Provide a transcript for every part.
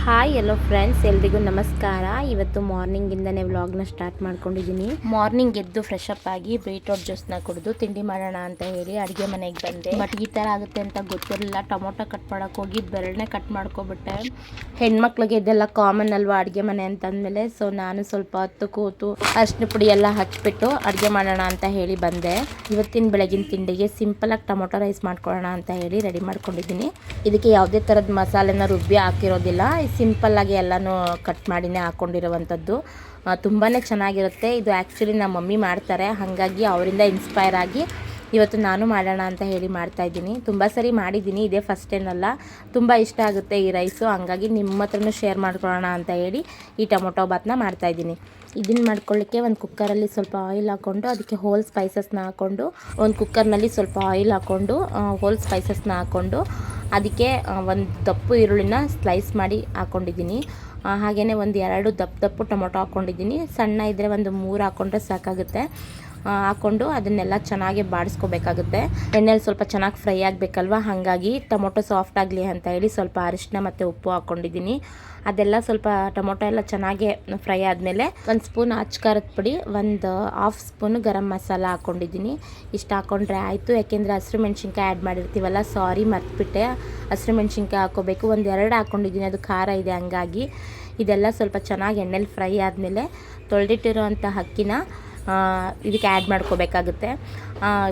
Hi ಎಲ್ಲೋ friends, ಎಲ್ರಿಗೂ ನಮಸ್ಕಾರ. ಇವತ್ತು ಮಾರ್ನಿಂಗಿಂದನೇ ವ್ಲಾಗ್ನ ಸ್ಟಾರ್ಟ್ ಮಾಡ್ಕೊಂಡಿದ್ದೀನಿ. ಮಾರ್ನಿಂಗ್ ಎದ್ದು ಫ್ರೆಶ್ ಅಪ್ ಆಗಿ ಬೀಟ್ರೋಟ್ ಜ್ಯೂಸ್ನ ಕುಡಿದು ತಿಂಡಿ ಮಾಡೋಣ ಅಂತ ಹೇಳಿ ಅಡುಗೆ ಮನೆಗೆ ಬಂದೆ. ಬಟ್ ಈ ಥರ ಆಗುತ್ತೆ ಅಂತ ಗೊತ್ತಿರಲಿಲ್ಲ. ಟೊಮೊಟೊ ಕಟ್ ಮಾಡೋಕೆ ಹೋಗಿ ಬೆರಳನ್ನೇ ಕಟ್ ಮಾಡ್ಕೊಬಿಟ್ಟೆ. ಹೆಣ್ಮಕ್ಳಿಗೆ ಇದೆಲ್ಲ ಕಾಮನ್ ಅಲ್ವಾ ಅಡುಗೆ ಮನೆ ಅಂತಂದಮೇಲೆ. ಸೊ ನಾನು ಸ್ವಲ್ಪ ಹೊತ್ತು ಕೂತು ಅರಿಶಿನ ಪುಡಿ ಎಲ್ಲ ಹಚ್ಬಿಟ್ಟು ಅಡುಗೆ ಮಾಡೋಣ ಅಂತ ಹೇಳಿ ಬಂದೆ. ಇವತ್ತಿನ ಬೆಳಗಿನ ತಿಂಡಿಗೆ ಸಿಂಪಲಾಗಿ ಟೊಮೊಟೊ ರೈಸ್ ಮಾಡ್ಕೊಳ್ಳೋಣ ಅಂತ ಹೇಳಿ ರೆಡಿ ಮಾಡ್ಕೊಂಡಿದ್ದೀನಿ. ಇದಕ್ಕೆ ಯಾವುದೇ ಥರದ ಮಸಾಲೆನ ರುಬ್ಬಿ ಹಾಕಿರೋದಿಲ್ಲ. ಸಿಂಪಲ್ಲಾಗಿ ಎಲ್ಲನೂ ಕಟ್ ಮಾಡಿನೇ ಹಾಕ್ಕೊಂಡಿರುವಂಥದ್ದು. ತುಂಬಾ ಚೆನ್ನಾಗಿರುತ್ತೆ. ಇದು ಆ್ಯಕ್ಚುಲಿ ನಮ್ಮ ಮಮ್ಮಿ ಮಾಡ್ತಾರೆ, ಹಾಗಾಗಿ ಅವರಿಂದ ಇನ್ಸ್ಪೈರ್ ಆಗಿ ಇವತ್ತು ನಾನು ಮಾಡೋಣ ಅಂತ ಹೇಳಿ ಮಾಡ್ತಾಯಿದ್ದೀನಿ. ತುಂಬ ಸರಿ ಮಾಡಿದ್ದೀನಿ, ಇದೇ ಫಸ್ಟ್ ಏನಲ್ಲ. ತುಂಬ ಇಷ್ಟ ಆಗುತ್ತೆ ಈ ರೈಸು, ಹಂಗಾಗಿ ನಿಮ್ಮ ಹತ್ರನೂ ಶೇರ್ ಮಾಡ್ಕೊಳ್ಳೋಣ ಅಂತ ಹೇಳಿ ಈ ಟೊಮೊಟೊ ಬಾತ್ನ ಮಾಡ್ತಾಯಿದ್ದೀನಿ. ಇದನ್ನು ಮಾಡ್ಕೊಳ್ಳಿಕ್ಕೆ ಒಂದು ಕುಕ್ಕರಲ್ಲಿ ಸ್ವಲ್ಪ ಆಯಿಲ್ ಹಾಕ್ಕೊಂಡು ಅದಕ್ಕೆ ಹೋಲ್ ಸ್ಪೈಸಸ್ನ ಹಾಕ್ಕೊಂಡು, ಒಂದು ಕುಕ್ಕರ್ನಲ್ಲಿ ಸ್ವಲ್ಪ ಆಯಿಲ್ ಹಾಕ್ಕೊಂಡು ಹೋಲ್ ಸ್ಪೈಸಸ್ನ ಹಾಕ್ಕೊಂಡು ಅದಕ್ಕೆ ಒಂದು ದಪ್ಪು ಈರುಳ್ಳಿನ ಸ್ಲೈಸ್ ಮಾಡಿ ಹಾಕ್ಕೊಂಡಿದ್ದೀನಿ. ಹಾಗೆಯೇ ಒಂದು 2 ದಪ್ಪು ಟೊಮೊಟೊ ಹಾಕ್ಕೊಂಡಿದ್ದೀನಿ. ಸಣ್ಣ ಇದ್ದರೆ ಒಂದು 3 ಹಾಕ್ಕೊಂಡ್ರೆ ಸಾಕಾಗುತ್ತೆ. ಹಾಕ್ಕೊಂಡು ಅದನ್ನೆಲ್ಲ ಚೆನ್ನಾಗಿ ಬಾಡಿಸ್ಕೋಬೇಕಾಗುತ್ತೆ. ಎಣ್ಣೆಲಿ ಸ್ವಲ್ಪ ಚೆನ್ನಾಗಿ ಫ್ರೈ ಆಗಬೇಕಲ್ವ, ಹಾಗಾಗಿ ಟೊಮೊಟೊ ಸಾಫ್ಟ್ ಆಗಲಿ ಅಂತ ಹೇಳಿ ಸ್ವಲ್ಪ ಅರಿಶಿನ ಮತ್ತು ಉಪ್ಪು ಹಾಕ್ಕೊಂಡಿದ್ದೀನಿ. ಅದೆಲ್ಲ ಸ್ವಲ್ಪ ಟೊಮೊಟೊ ಎಲ್ಲ ಚೆನ್ನಾಗಿ ಫ್ರೈ ಆದಮೇಲೆ 1 ಸ್ಪೂನ್ ಅಚ್ಕಾರದ ಪುಡಿ, 1/2 ಸ್ಪೂನ್ ಗರಂ ಮಸಾಲ ಹಾಕ್ಕೊಂಡಿದ್ದೀನಿ. ಇಷ್ಟು ಹಾಕ್ಕೊಂಡ್ರೆ ಆಯಿತು. ಯಾಕೆಂದರೆ ಹಸಿರು ಮೆಣಸಿನ್ಕಾಯಿ ಆ್ಯಡ್ ಮಾಡಿರ್ತೀವಲ್ಲ, ಸಾರಿ ಮರ್ತ್ಬಿಟ್ಟೆ. ಹಸಿರು ಮೆಣಸಿನ್ಕಾಯಿ ಹಾಕ್ಕೋಬೇಕು. 1-2 ಹಾಕ್ಕೊಂಡಿದ್ದೀನಿ, ಅದು ಖಾರ ಇದೆ ಹಂಗಾಗಿ. ಇದೆಲ್ಲ ಸ್ವಲ್ಪ ಚೆನ್ನಾಗಿ ಎಣ್ಣೆಲಿ ಫ್ರೈ ಆದಮೇಲೆ ತೊಳೆದಿಟ್ಟಿರೋ ಅಂಥ ಅಕ್ಕಿನ ಇದಕ್ಕೆ ಆ್ಯಡ್ ಮಾಡ್ಕೋಬೇಕಾಗುತ್ತೆ.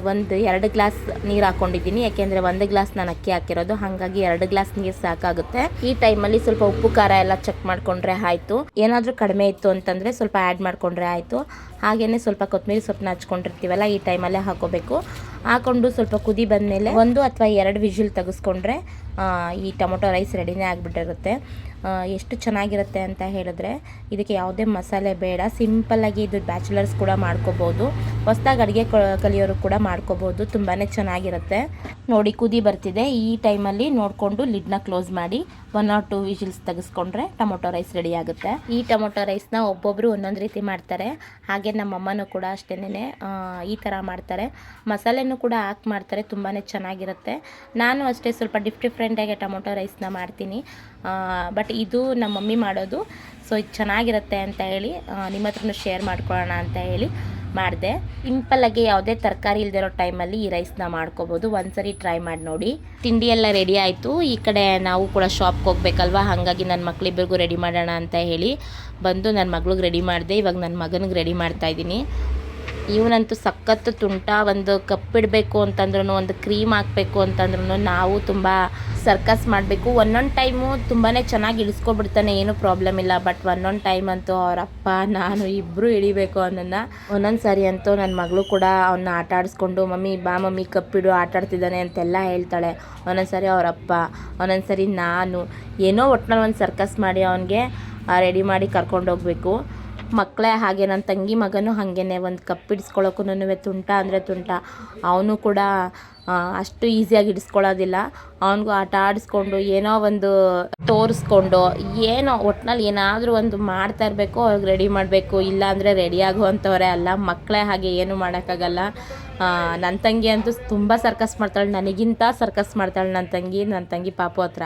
2 ಗ್ಲಾಸ್ ನೀರು ಹಾಕ್ಕೊಂಡಿದ್ದೀನಿ. ಯಾಕೆಂದರೆ 1 ಗ್ಲಾಸ್ ನಾನು ಅಕ್ಕಿ ಹಾಕಿರೋದು, ಹಾಗಾಗಿ 2 ಗ್ಲಾಸ್ ನೀರು ಸಾಕಾಗುತ್ತೆ. ಈ ಟೈಮಲ್ಲಿ ಸ್ವಲ್ಪ ಉಪ್ಪು ಖಾರ ಎಲ್ಲ ಚೆಕ್ ಮಾಡಿಕೊಂಡ್ರೆ ಆಯಿತು. ಏನಾದರೂ ಕಡಿಮೆ ಇತ್ತು ಅಂತಂದರೆ ಸ್ವಲ್ಪ ಆ್ಯಡ್ ಮಾಡಿಕೊಂಡ್ರೆ ಆಯಿತು. ಹಾಗೆಯೇ ಸ್ವಲ್ಪ ಕೊತ್ತಂಬರಿ ಸೊಪ್ಪನ್ನ ಹಚ್ಕೊಂಡಿರ್ತೀವಲ್ಲ, ಈ ಟೈಮಲ್ಲೇ ಹಾಕೋಬೇಕು. ಹಾಕ್ಕೊಂಡು ಸ್ವಲ್ಪ ಕುದಿ ಬಂದಮೇಲೆ 1 ಅಥವಾ 2 ವಿಜಿಲ್ ತೆಗೆಸ್ಕೊಂಡ್ರೆ ಈ ಟೊಮೊಟೊ ರೈಸ್ ರೆಡಿನೇ ಆಗಿಬಿಟ್ಟಿರುತ್ತೆ. ಎಷ್ಟು ಚೆನ್ನಾಗಿರುತ್ತೆ ಅಂತ ಹೇಳಿದ್ರೆ, ಇದಕ್ಕೆ ಯಾವುದೇ ಮಸಾಲೆ ಬೇಡ. ಸಿಂಪಲ್ಲಾಗಿ ಇದು ಬ್ಯಾಚುಲರ್ಸ್ ಕೂಡ ಮಾಡ್ಕೋಬೋದು, ಹೊಸ್ದಾಗಿ ಅಡುಗೆ ಕಲಿಯೋರು ಕೂಡ ಮಾಡ್ಕೋಬೋದು. ತುಂಬಾ ಚೆನ್ನಾಗಿರುತ್ತೆ. ನೋಡಿ ಕುದಿ ಬರ್ತಿದೆ. ಈ ಟೈಮಲ್ಲಿ ನೋಡಿಕೊಂಡು ಲಿಡ್ನ ಕ್ಲೋಸ್ ಮಾಡಿ 1 or 2 ವಿಜಿಲ್ಸ್ ತೆಗೆಸ್ಕೊಂಡ್ರೆ ಟೊಮೊಟೊ ರೈಸ್ ರೆಡಿ ಆಗುತ್ತೆ. ಈ ಟೊಮೊಟೊ ರೈಸ್ನ ಒಬ್ಬೊಬ್ಬರು ಒಂದೊಂದು ರೀತಿ ಮಾಡ್ತಾರೆ. ಹಾಗೆ ನಮ್ಮ ಅಮ್ಮನೂ ಕೂಡ ಅಷ್ಟೇನೆ ಈ ಥರ ಮಾಡ್ತಾರೆ. ಮಸಾಲೆನೂ ಕೂಡ ಹಾಕಿ ಮಾಡ್ತಾರೆ, ತುಂಬಾ ಚೆನ್ನಾಗಿರುತ್ತೆ. ನಾನು ಅಷ್ಟೇ ಸ್ವಲ್ಪ ಡಿಫ್ರೆಂಟಾಗಿ ಟೊಮೊಟೊ ರೈಸ್ನ ಮಾಡ್ತೀನಿ. ಬಟ್ ಇದು ನಮ್ಮ ಮಮ್ಮಿ ಮಾಡೋದು. ಸೊ ಇದು ಚೆನ್ನಾಗಿರುತ್ತೆ ಅಂತ ಹೇಳಿ ನಿಮ್ಮ ಹತ್ರನೂ ಶೇರ್ ಮಾಡ್ಕೊಳ್ಳೋಣ ಅಂತ ಹೇಳಿ ಮಾಡಿದೆ. ಸಿಂಪಲ್ಲಾಗಿ ಯಾವುದೇ ತರಕಾರಿ ಇಲ್ದಿರೋ ಟೈಮಲ್ಲಿ ಈ ರೈಸ್ನ ಮಾಡ್ಕೋಬೋದು. ಒಂದ್ಸರಿ ಟ್ರೈ ಮಾಡಿ ನೋಡಿ. ತಿಂಡಿ ಎಲ್ಲ ರೆಡಿ ಆಯಿತು. ಈ ಕಡೆ ನಾವು ಕೂಡ ಶಾಪ್ಗೆ ಹೋಗ್ಬೇಕಲ್ವ, ಹಾಗಾಗಿ ನನ್ನ ಮಕ್ಕಳಿಬ್ಬರಿಗೂ ರೆಡಿ ಮಾಡೋಣ ಅಂತ ಹೇಳಿ ಬಂದು ನನ್ನ ಮಗಳಿಗೆ ರೆಡಿ ಮಾಡಿದೆ. ಇವಾಗ ನನ್ನ ಮಗನಿಗೆ ರೆಡಿ ಮಾಡ್ತಾಯಿದ್ದೀನಿ. ಇವನಂತೂ ಸಖತ್ತು ತುಂಟ. ಒಂದು ಕಪ್ಪಿಡಬೇಕು ಅಂತಂದ್ರೂ, ಒಂದು ಕ್ರೀಮ್ ಹಾಕಬೇಕು ಅಂತಂದ್ರೂ ನಾವು ತುಂಬ ಸರ್ಕಸ್ ಮಾಡಬೇಕು. ಒಂದೊಂದು ಟೈಮು ತುಂಬಾ ಚೆನ್ನಾಗಿ ಇಳಿಸ್ಕೊಬಿಡ್ತಾನೆ, ಏನೂ ಪ್ರಾಬ್ಲಮ್ ಇಲ್ಲ. ಬಟ್ ಒಂದೊಂದು ಟೈಮ್ ಅಂತೂ ಅವರಪ್ಪ ನಾನು ಇಬ್ಬರು ಇಳಿಬೇಕು ಅವನನ್ನು. ಒಂದೊಂದು ಸಾರಿ ಅಂತೂ ನನ್ನ ಮಗಳು ಕೂಡ ಅವನ್ನ ಆಟ ಆಡಿಸ್ಕೊಂಡು, ಮಮ್ಮಿ ಬಾ ಮಮ್ಮಿ ಕಪ್ಪಿಡು, ಆಟಾಡ್ತಿದ್ದಾನೆ ಅಂತೆಲ್ಲ ಹೇಳ್ತಾಳೆ. ಒಂದೊಂದು ಸಾರಿ ಅವರಪ್ಪ, ಒಂದೊಂದು ಸಾರಿ ನಾನು, ಏನೋ ಒಟ್ಟಿನಲ್ಲಿ ಒಂದು ಸರ್ಕಸ್ ಮಾಡಿ ಅವನಿಗೆ ರೆಡಿ ಮಾಡಿ ಕರ್ಕೊಂಡೋಗ್ಬೇಕು. ಮಕ್ಕಳೇ ಹಾಗೆ. ನನ್ನ ತಂಗಿ ಮಗನೂ ಹಾಗೇ, ಒಂದು ಕಪ್ ಹಿಡಿಸ್ಕೊಳ್ಳೋಕ್ಕೂ ತುಂಟ ಅಂದರೆ ತುಂಟ. ಅವನು ಕೂಡ ಅಷ್ಟು ಈಸಿಯಾಗಿ ಹಿಡಿಸ್ಕೊಳ್ಳೋದಿಲ್ಲ. ಅವನಿಗೂ ಆಟ ಆಡಿಸ್ಕೊಂಡು ಏನೋ ಒಂದು ತೋರಿಸ್ಕೊಂಡು ಏನೋ ಒಟ್ಟಿನಲ್ಲಿ ಏನಾದರೂ ಒಂದು ಮಾಡ್ತಾ ಇರಬೇಕು, ಅವ್ರಿಗೆ ರೆಡಿ ಮಾಡಬೇಕು. ಇಲ್ಲಾಂದರೆ ರೆಡಿ ಆಗುವಂಥವರೇ ಅಲ್ಲ ಮಕ್ಕಳೇ, ಹಾಗೆ ಏನು ಮಾಡೋಕ್ಕಾಗಲ್ಲ. ನನ್ನ ತಂಗಿ ಅಂತೂ ತುಂಬ ಸರ್ಕಸ್ ಮಾಡ್ತಾಳೆ, ನನಗಿಂತ ಸರ್ಕಸ್ ಮಾಡ್ತಾಳೆ ನನ್ನ ತಂಗಿ ಪಾಪು ಹತ್ರ.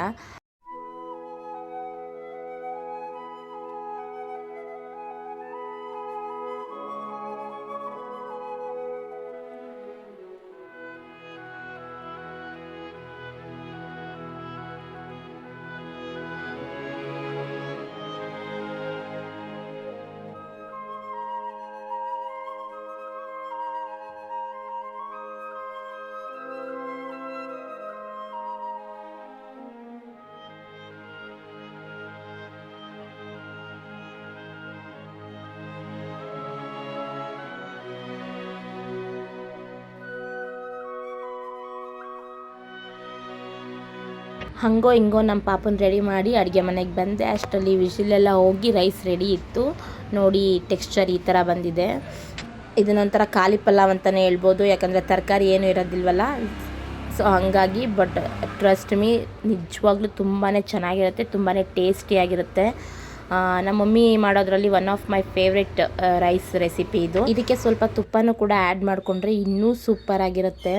ಹಂಗೋ ಹಿಂಗೋ ನಮ್ಮ ಪಾಪನ ರೆಡಿ ಮಾಡಿ ಅಡುಗೆ ಮನೆಗೆ ಬಂದೆ. ಅಷ್ಟರಲ್ಲಿ ವಿಷಿಲೆಲ್ಲ ಹೋಗಿ ರೈಸ್ ರೆಡಿ ಇತ್ತು. ನೋಡಿ ಟೆಕ್ಸ್ಚರ್ ಈ ಥರ ಬಂದಿದೆ. ಇದನ್ನೊಂಥರ ಖಾಲಿ ಪಲಾವ್ ಅಂತಲೇ ಹೇಳ್ಬೋದು, ಯಾಕಂದರೆ ತರಕಾರಿ ಏನೂ ಇರೋದಿಲ್ವಲ್ಲ. ಸೊ ಹಾಗಾಗಿ, ಬಟ್ ಟ್ರಸ್ಟ್ ಮೀ, ನಿಜವಾಗ್ಲೂ ತುಂಬಾ ಚೆನ್ನಾಗಿರುತ್ತೆ, ತುಂಬಾ ಟೇಸ್ಟಿಯಾಗಿರುತ್ತೆ. ನಮ್ಮ ಮಮ್ಮಿ ಮಾಡೋದ್ರಲ್ಲಿ one of my favourite rice recipe ಇದು. ಇದಕ್ಕೆ ಸ್ವಲ್ಪ ತುಪ್ಪನೂ ಕೂಡ ಆ್ಯಡ್ ಮಾಡಿಕೊಂಡ್ರೆ ಇನ್ನೂ ಸೂಪರ್ ಆಗಿರುತ್ತೆ.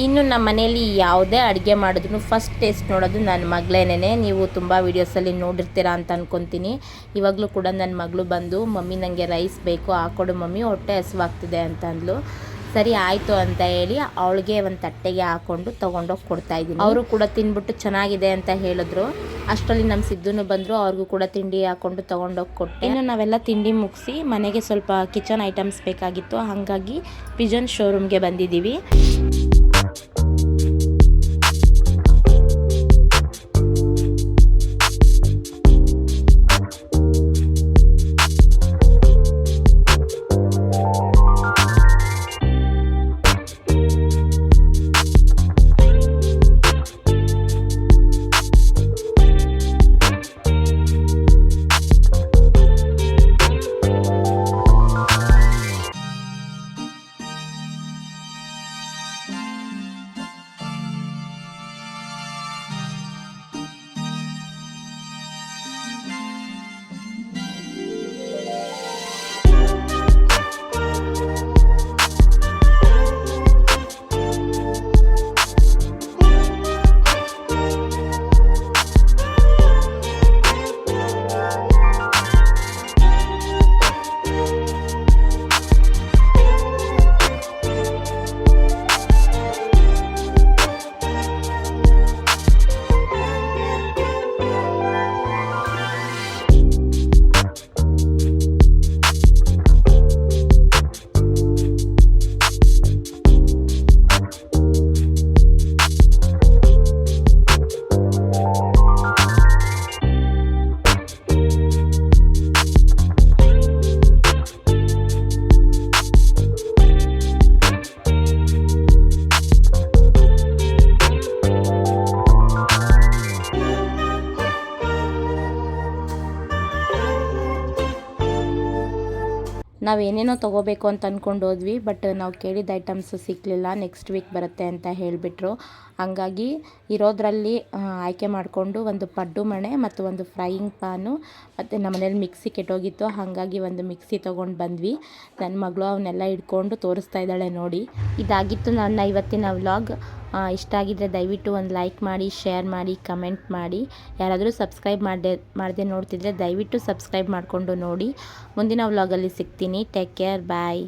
ಇನ್ನು ನಮ್ಮ ಮನೆಯಲ್ಲಿ ಯಾವುದೇ ಅಡುಗೆ ಮಾಡಿದ್ರು ಫಸ್ಟ್ ಟೇಸ್ಟ್ ನೋಡೋದು ನನ್ನ ಮಗಳೇನೆ. ನೀವು ತುಂಬ ವೀಡಿಯೋಸಲ್ಲಿ ನೋಡಿರ್ತೀರಾ ಅಂತ ಅನ್ಕೊತೀನಿ. ಇವಾಗಲೂ ಕೂಡ ನನ್ನ ಮಗಳು ಬಂದು ಮಮ್ಮಿ ನನಗೆ ರೈಸ್ ಬೇಕು ಹಾಕೊಡು ಮಮ್ಮಿ, ಹೊಟ್ಟೆ ಹಸಿವಾಗ್ತಿದೆ ಅಂತ ಅಂದ್ಲು. ಸರಿ ಆಯಿತು ಅಂತ ಹೇಳಿ ಅವಳಿಗೆ ಒಂದು ತಟ್ಟೆಗೆ ಹಾಕ್ಕೊಂಡು ತೊಗೊಂಡೋಗಿ ಕೊಡ್ತಾಯಿದ್ದೀನಿ. ಅವರು ಕೂಡ ತಿಂದ್ಬಿಟ್ಟು ಚೆನ್ನಾಗಿದೆ ಅಂತ ಹೇಳಿದ್ರು. ಅಷ್ಟರಲ್ಲಿ ನಮ್ಮ ಸಿದ್ದುನು ಬಂದರು, ಅವ್ರಿಗೂ ಕೂಡ ತಿಂಡಿ ಹಾಕ್ಕೊಂಡು ತೊಗೊಂಡೋಗಿ ಕೊಟ್ಟೆ. ಇನ್ನು ನಾವೆಲ್ಲ ತಿಂಡಿ ಮುಗಿಸಿ ಮನೆಗೆ ಸ್ವಲ್ಪ ಕಿಚನ್ ಐಟಮ್ಸ್ ಬೇಕಾಗಿತ್ತು, ಹಾಗಾಗಿ ಪಿಜನ್ ಶೋರೂಮ್ಗೆ ಬಂದಿದ್ದೀವಿ. ನಾವೇನೇನೋ ತೊಗೋಬೇಕು ಅಂತ ಅಂದ್ಕೊಂಡು ಹೋದ್ವಿ, ಬಟ್ ನಾವು ಕೇಳಿದ ಐಟಮ್ಸು ಸಿಕ್ಕಲಿಲ್ಲ. ನೆಕ್ಸ್ಟ್ ವೀಕ್ ಬರುತ್ತೆ ಅಂತ ಹೇಳಿಬಿಟ್ರು. ಹಂಗಾಗಿ ಇರೋದ್ರಲ್ಲಿ ಆಯ್ಕೆ ಮಾಡಿಕೊಂಡು ಒಂದು ಪಡ್ಡು ಮಣೆ ಮತ್ತು ಒಂದು ಫ್ರೈಯಿಂಗ್ ಪ್ಯಾನು ಮತ್ತು ನಮ್ಮ ಮನೇಲಿ ಮಿಕ್ಸಿ ಕೆಟ್ಟೋಗಿತ್ತು, ಹಾಗಾಗಿ ಒಂದು ಮಿಕ್ಸಿ ತೊಗೊಂಡು ಬಂದ್ವಿ. ನನ್ನ ಮಗಳು ಅವನ್ನೆಲ್ಲ ಇಟ್ಕೊಂಡು ತೋರಿಸ್ತಾ ಇದ್ದಾಳೆ ನೋಡಿ. ಇದಾಗಿತ್ತು ನನ್ನ ಇವತ್ತಿನ ವ್ಲಾಗ್. ಇಷ್ಟ ಆಗಿದ್ದರೆ ದಯವಿಟ್ಟು ಒಂದು ಲೈಕ್ ಮಾಡಿ, ಶೇರ್ ಮಾಡಿ, ಕಮೆಂಟ್ ಮಾಡಿ. ಯಾರಾದರೂ ಸಬ್ಸ್ಕ್ರೈಬ್ ಮಾಡದೆ ನೋಡ್ತಿದ್ರೆ ದಯವಿಟ್ಟು ಸಬ್ಸ್ಕ್ರೈಬ್ ಮಾಡಿಕೊಂಡು ನೋಡಿ. ಮುಂದಿನ ವ್ಲಾಗಲ್ಲಿ ಸಿಗ್ತೀನಿ. ಟೇಕ್ ಕೇರ್, ಬಾಯ್.